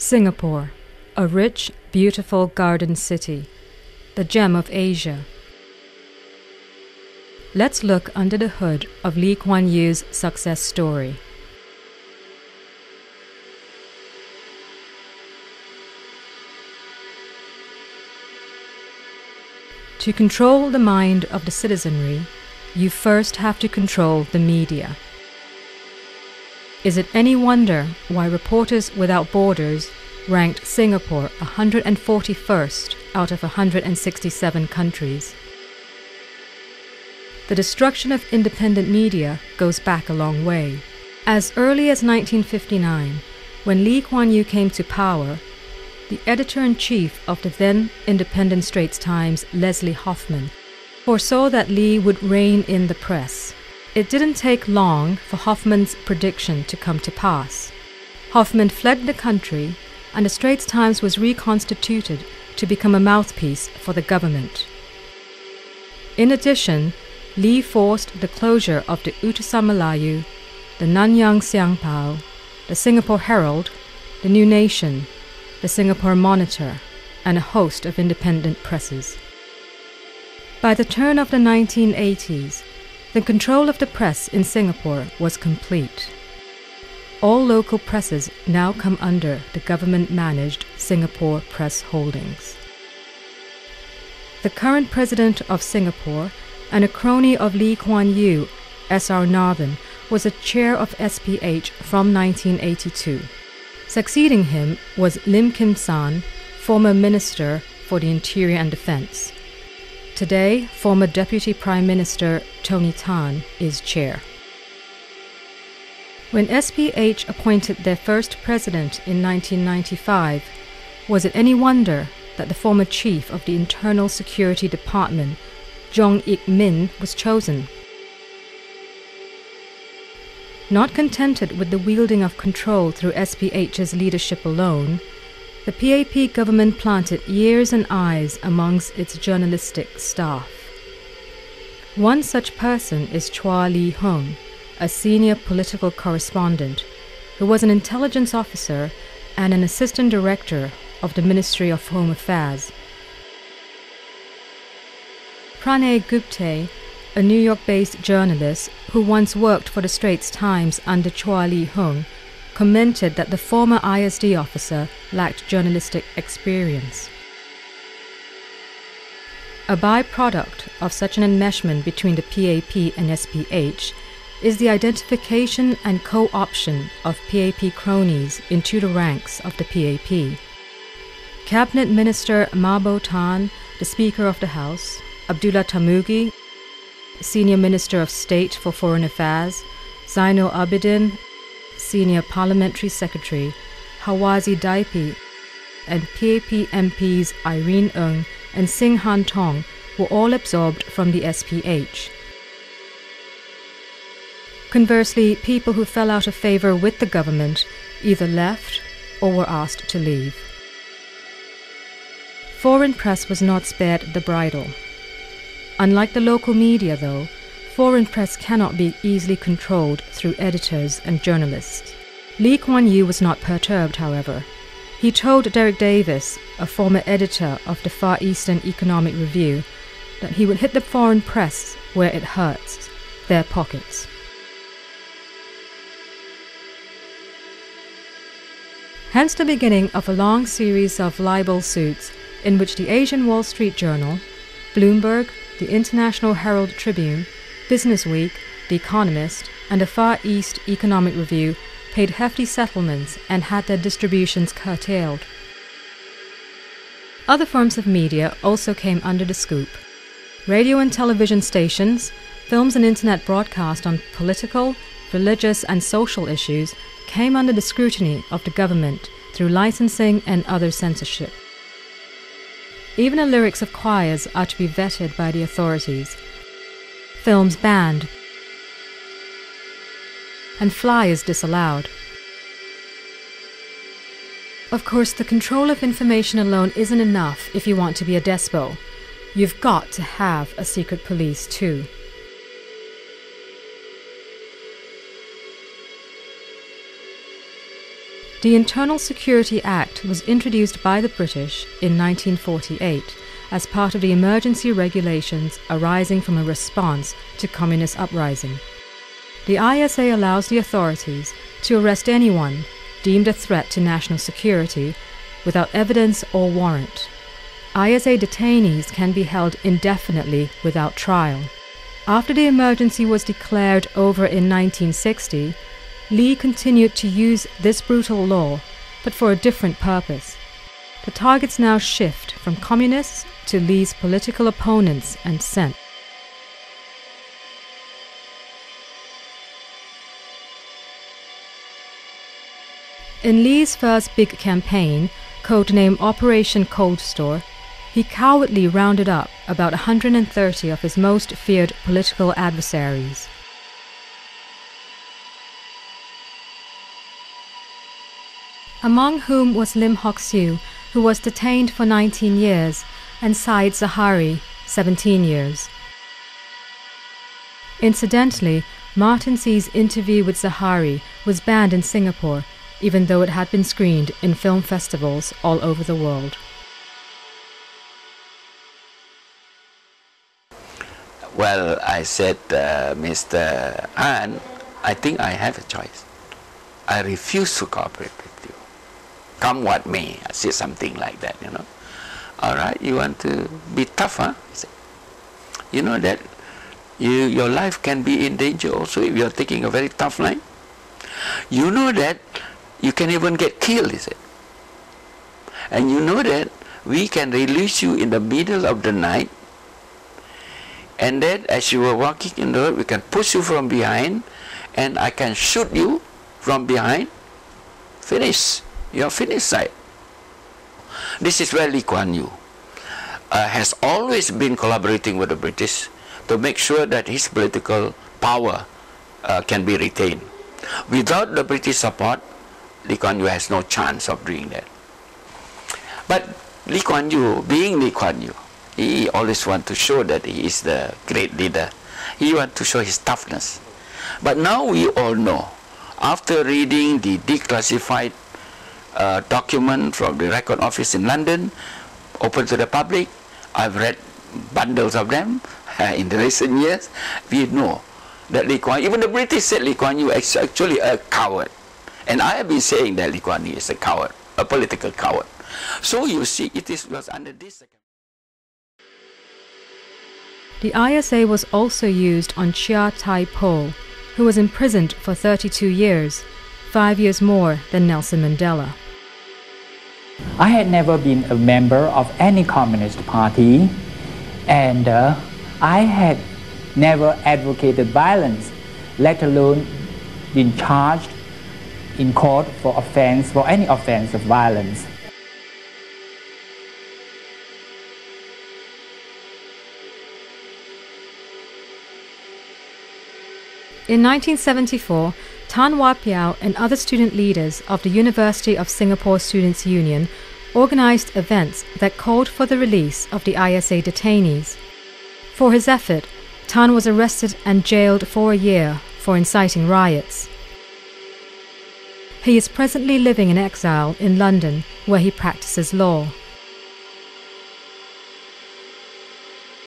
Singapore, a rich, beautiful garden city, the gem of Asia. Let's look under the hood of Lee Kuan Yew's success story. To control the mind of the citizenry, you first have to control the media. Is it any wonder why Reporters Without Borders ranked Singapore 141st out of 167 countries? The destruction of independent media goes back a long way. As early as 1959, when Lee Kuan Yew came to power, the editor-in-chief of the then independent Straits Times, Leslie Hoffman, foresaw that Lee would rein in the press. It didn't take long for Hoffman's prediction to come to pass. Hoffman fled the country, and the Straits Times was reconstituted to become a mouthpiece for the government. In addition, Lee forced the closure of the Utusan Melayu, the Nanyang Siang Pao, the Singapore Herald, the New Nation, the Singapore Monitor, and a host of independent presses. By the turn of the 1980s, the control of the press in Singapore was complete. All local presses now come under the government-managed Singapore Press Holdings. The current president of Singapore and a crony of Lee Kuan Yew, S.R. Nathan, was a chair of SPH from 1982. Succeeding him was Lim Kim San, former Minister for the Interior and Defence. Today, former Deputy Prime Minister Tony Tan is chair. When SPH appointed their first president in 1995, was it any wonder that the former chief of the Internal Security Department, Jong Ik Min, was chosen? Not contented with the wielding of control through SPH's leadership alone, the PAP government planted ears and eyes amongst its journalistic staff. One such person is Chua Lee Hung, a senior political correspondent, who was an intelligence officer and an assistant director of the Ministry of Home Affairs. Pranay Gupte, a New York-based journalist who once worked for the Straits Times under Chua Lee Hung, commented that the former ISD officer lacked journalistic experience. A byproduct of such an enmeshment between the PAP and SPH is the identification and co-option of PAP cronies into the ranks of the PAP. Cabinet Minister Mabo Tan, the Speaker of the House, Abdullah Tamugi, Senior Minister of State for Foreign Affairs, Zainul Abidin, Senior Parliamentary Secretary, Hawazi Daipi, and PAP MPs Irene Ng and Sing Han Tong were all absorbed from the SPH. Conversely, people who fell out of favor with the government either left or were asked to leave. Foreign press was not spared the bridle. Unlike the local media, though, foreign press cannot be easily controlled through editors and journalists. Lee Kuan Yew was not perturbed, however. He told Derek Davis, a former editor of the Far Eastern Economic Review, that he would hit the foreign press where it hurts, their pockets. Hence the beginning of a long series of libel suits in which the Asian Wall Street Journal, Bloomberg, the International Herald Tribune, Business Week, The Economist, and the Far East Economic Review paid hefty settlements and had their distributions curtailed. Other forms of media also came under the scoop. Radio and television stations, films and internet broadcast on political, religious, and social issues came under the scrutiny of the government through licensing and other censorship. Even the lyrics of choirs are to be vetted by the authorities. Films banned, and flyers disallowed. Of course, the control of information alone isn't enough if you want to be a despo. You've got to have a secret police too. The Internal Security Act was introduced by the British in 1948 as part of the emergency regulations arising from a response to communist uprising. The ISA allows the authorities to arrest anyone deemed a threat to national security without evidence or warrant. ISA detainees can be held indefinitely without trial. After the emergency was declared over in 1960, Lee continued to use this brutal law, but for a different purpose. The targets now shift from communists to Lee's political opponents and sent. In Lee's first big campaign, codenamed Operation Cold Store, he cowardly rounded up about 130 of his most feared political adversaries. Among whom was Lim Hock Siew, who was detained for 19 years, and Said Zahari, 17 years. Incidentally, Martin See's interview with Zahari was banned in Singapore, even though it had been screened in film festivals all over the world. Well, I said, Mr. Han, I think I have a choice. I refuse to cooperate with you. Come what may. I said something like that, you know. All right, you want to be tough, huh? I said, you know that your life can be in danger also if you're taking a very tough line. You know that you can even get killed, he said. And you know that we can release you in the middle of the night, and then as you were walking in the road, we can push you from behind, and I can shoot you from behind. Finish. You're finished, side. This is where Lee Kuan Yew has always been collaborating with the British to make sure that his political power can be retained. Without the British support, Lee Kuan Yew has no chance of doing that. But Lee Kuan Yew, being Lee Kuan Yew, he always wants to show that he is the great leader. He wants to show his toughness. But now we all know, after reading the declassified document from the Record Office in London, open to the public, I've read bundles of them in the recent years, we know that Lee Kuan Yew, even the British said Lee Kuan Yew is actually a coward. And I have been saying that Lee Kuan Yew is a coward, a political coward. So you see, was under this. The ISA was also used on Chia Tai Po, who was imprisoned for 32 years, 5 years more than Nelson Mandela. I had never been a member of any communist party, and I had never advocated violence, let alone been charged in court for any offense of violence. In 1974, Tan Wah Piao and other student leaders of the University of Singapore Students' Union organized events that called for the release of the ISA detainees. For his effort, Tan was arrested and jailed for a year for inciting riots. He is presently living in exile in London, where he practices law.